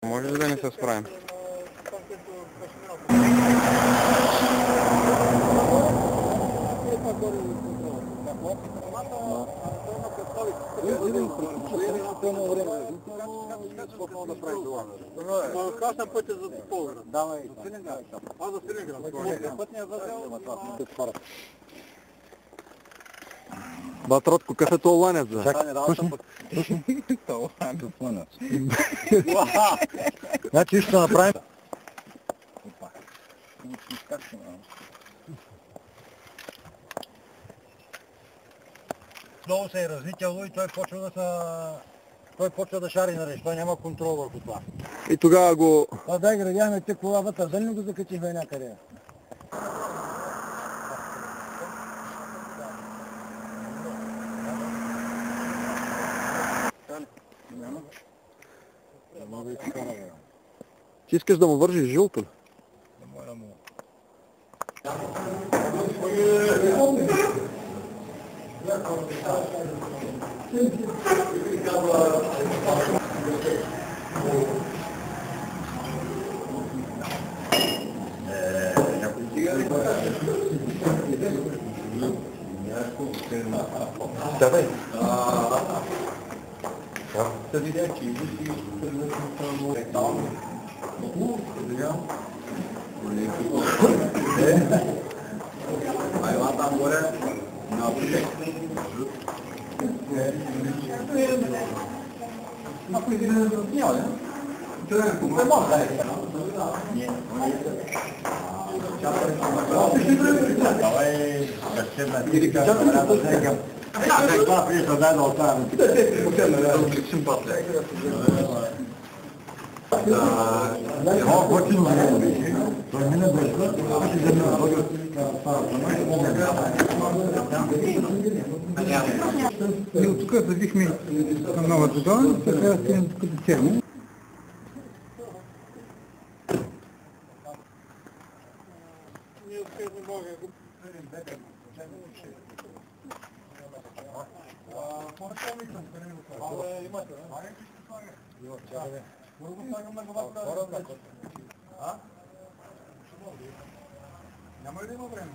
Може ли да не се справим? Каша пътя за Полград. Давай. За Сталинград. А, за Сталинград. Пътния възел. Батротко, къде то ланец, бе? Това ланец. Значи ще направим. Много се е разнитяло и той почва да шари на реч. Той няма контрол върху това. И тогава го... Дай градяхме те кола вътре, дали не го закачихме някъде? Ти искаш да му вържиш жълто ли? Давай. Hayvandan böyle ne yapacak? Ne yapacak? Ne oluyor? Ne var? Niye? Давай, това приеха заедно оставаме. Готино време. Той мина бързо, ще замина И от тук завихме на новата зона, сега стигнем тук до Черни. Няма ли да има време?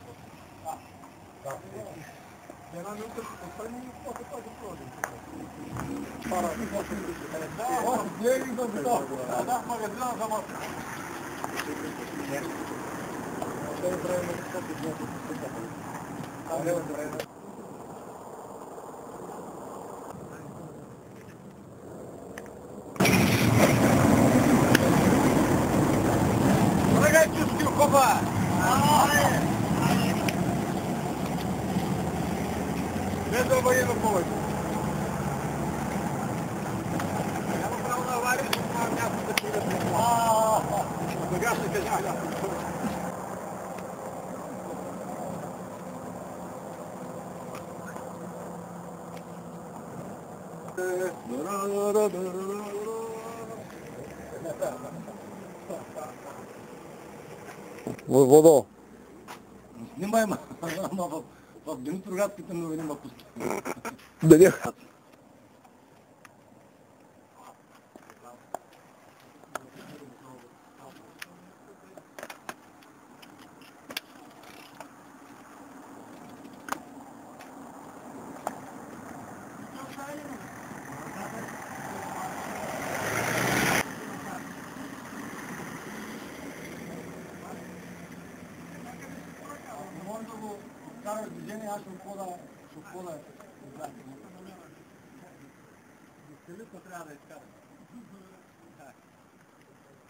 Една минута ще поставим и после това да продължим. Гледай за битов. Да, магазина за маска. Ще да правим на Опа! Без да военно повече. Няма право на авария, но това място да чуга при това. Сега ще кажа място. Водо. Снимай, ама в Димитровградските новини ма пусти. Да не. Караш движение, аз ще входа Скелетно трябва да изкарам.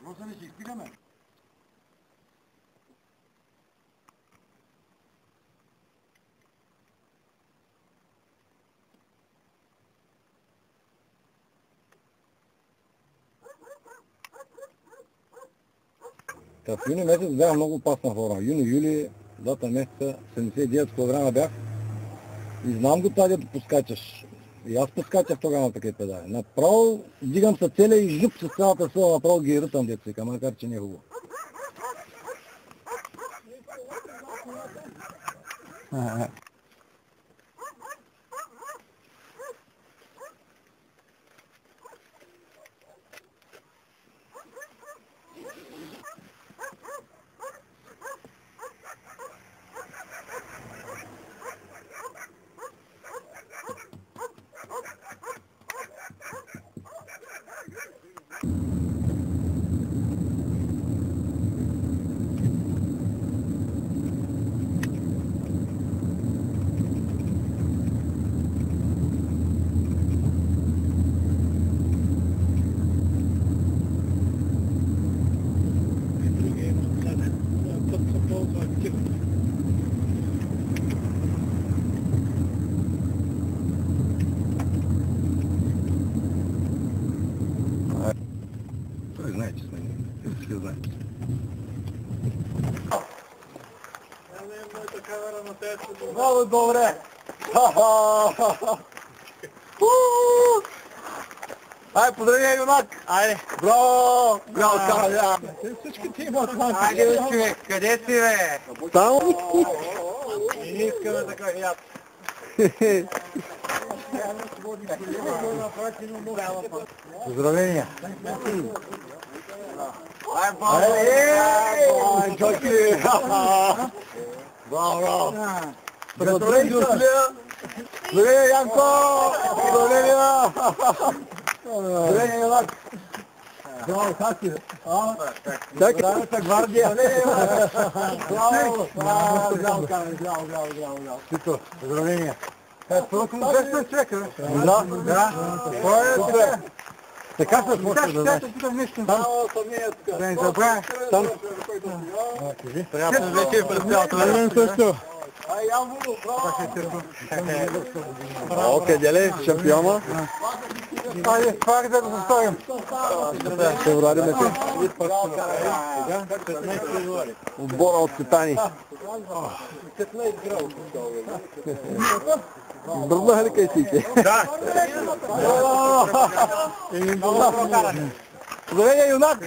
Просто ли ще изстигаме? В юни месец бях много опасна хора. Юни-юли, двата месеца, 79 кг бях. И знам го това, дето поскачаш. И аз поскачах тогава на такива педали. Направо дигам се целия и жуп с цялата сила, направо ги рътам, дето сега, макар че не е хубаво. Той знае, че сме ние. Всички знаят. Много добре! Ай, поздравя, юнак! Айде! Браво! Браво, Каля! Всички ти имат това. Айде, човек! Къде си, бе? Само? И не искаме така хляб. Поздравления! Ай, браво! Ай, чоки! Браво, браво! Поздравления! Поздравления, Янко! Поздравления! Поздравления, Юнак! Браво, как си? Здравейте, гвардия! Браво! Браво, Камен, браво, браво, браво, браво. Тито, поздравления! Толкова 200 човека, бе. Да, да. Супер. Така се почва да знаеш. Само съмнение тук. Да не забравя. Там. Приятно вече през цялото време. Също. Ай, Ямбуло, браво! О, къде ли? Шампиона? Айде, пак да го повторим. Февруари месец. Отбора от Титани. Бързаха ли кайсите? Да. Здравей, юнак!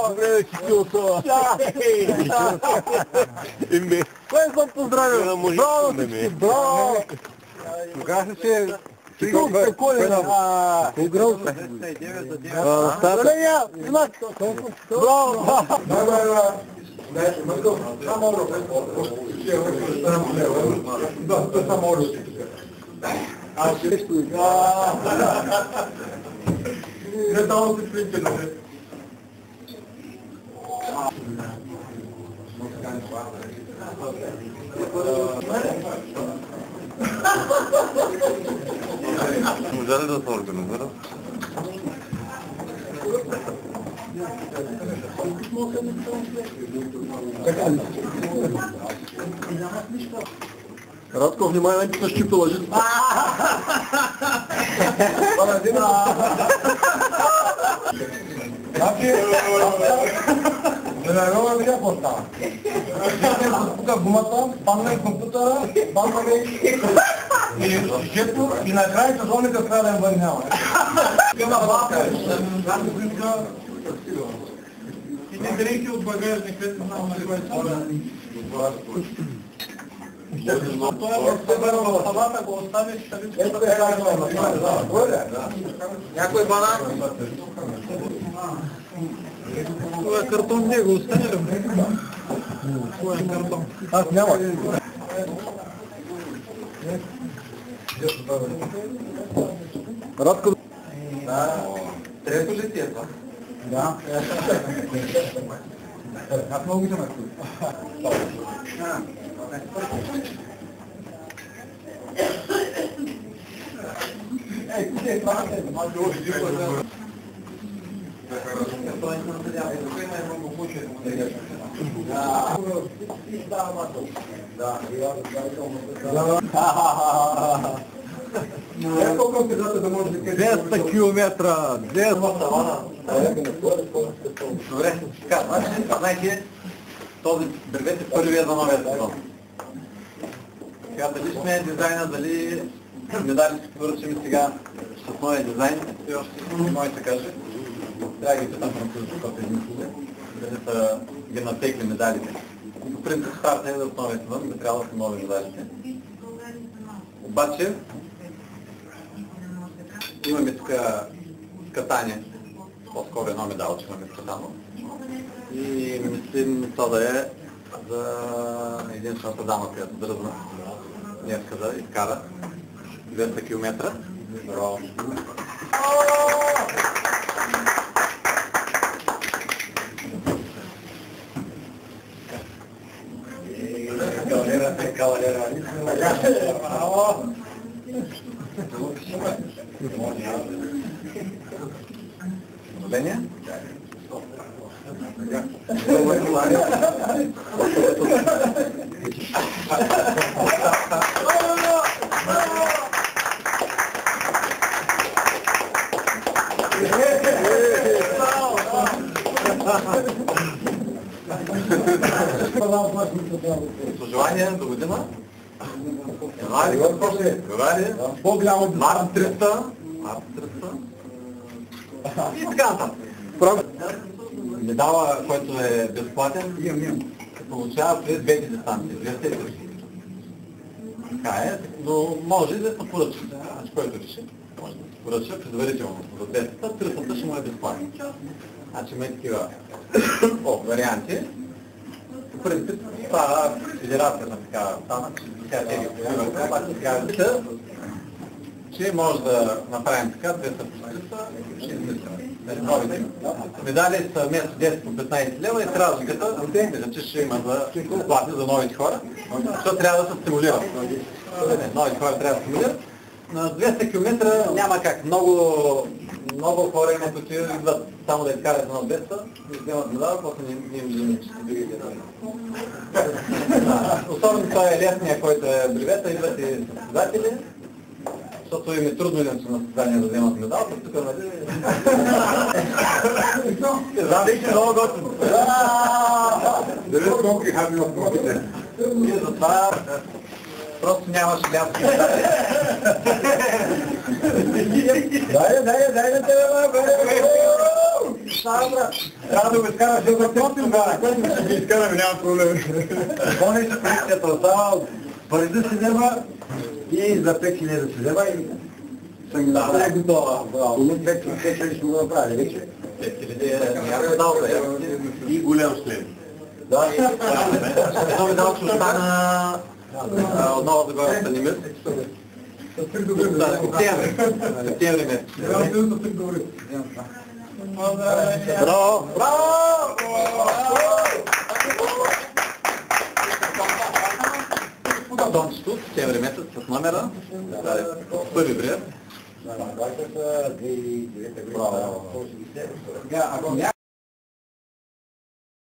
Добре, че ти отсова. Имби. Кой съм поздравил? Браво, всички, браво! Тогава ще... Огръл се. Здравейя, юнак! Браво! Може ли да се организира? Радко, внимание, че се щипила жит. Значи, да не какво става. Тук гумата, падна и компютъра, падна и шишето и накрая сезоника трябва да им върнява. Има баба, и не дрейки от багажник, където знам на кой това е в себера в салата, ако оставиш табичката. Някой банан? Това е картон, не го остане ли? Това е картон. Аз няма. Радко. Трето ли ти е това? Да. Аз много ги съм колко казата да може да кажа? 200 километра! 200! Добре, така, знаете, този дървет е първия за новия сезон. Сега дали ще не е дизайна, дали медали ще вършим сега с новия дизайн, все още не може да се каже. Трябва да ги питам французите, които измислили, дали са ги натекли медалите. По принцип старт не е за новия сезон, би трябвало да са нови медалите. Обаче, имаме тук катание, по-скоро едно медалче имаме катано. И мислим това да е за единствената дама, която дръзна днеска да изкара 200 км. Браво! Кавалера! Браво! Поздравления! Yeah. Пожелания до година. Януари, какво ще е? Февруари, По-голямо март 300. И така нататък. Медала, който е безплатен, Имам. се получава през двете дистанции. 200 и 300. Така е, но може да се поръча. Значи, който реши, може да се поръча предварително за 200, 300 ще му е безплатен. Значи има и такива варианти. По принцип, това федерацията на такава стана, че може да направим така, 200 по 300, 60 медали са вместо 10 по 15 лева и разликата, че ще има за плати за новите хора, защото трябва да се стимулират. Новите хора трябва да се стимулират. На 200 км няма как. Много хора имат, които идват само да изкарат едно 200, и вземат медал, после не им вземат, че другите особено това е лесния, който е бревета, идват и състезатели, защото им е трудно идват на състезание да вземат медал, тук нали... Знам ли, че много готвим. Да не колко ги хаби в копите. И затова просто нямаш лявски медали. Дай на тебе, Трябва да го изкараш за въпрос тогава. Ще ги изкараме, няма проблем. Помниш, полицията остава пари да се взема и за 5000 да се взема и съм готова. Поне 5000 ще го направи, вече. 5000 няма дал да е. И голям шлем. Да, едно медал ще остана отново да горе Станимир. Септември месец. Браво! Тончето, септември месец с номера. Първи брев. Браво.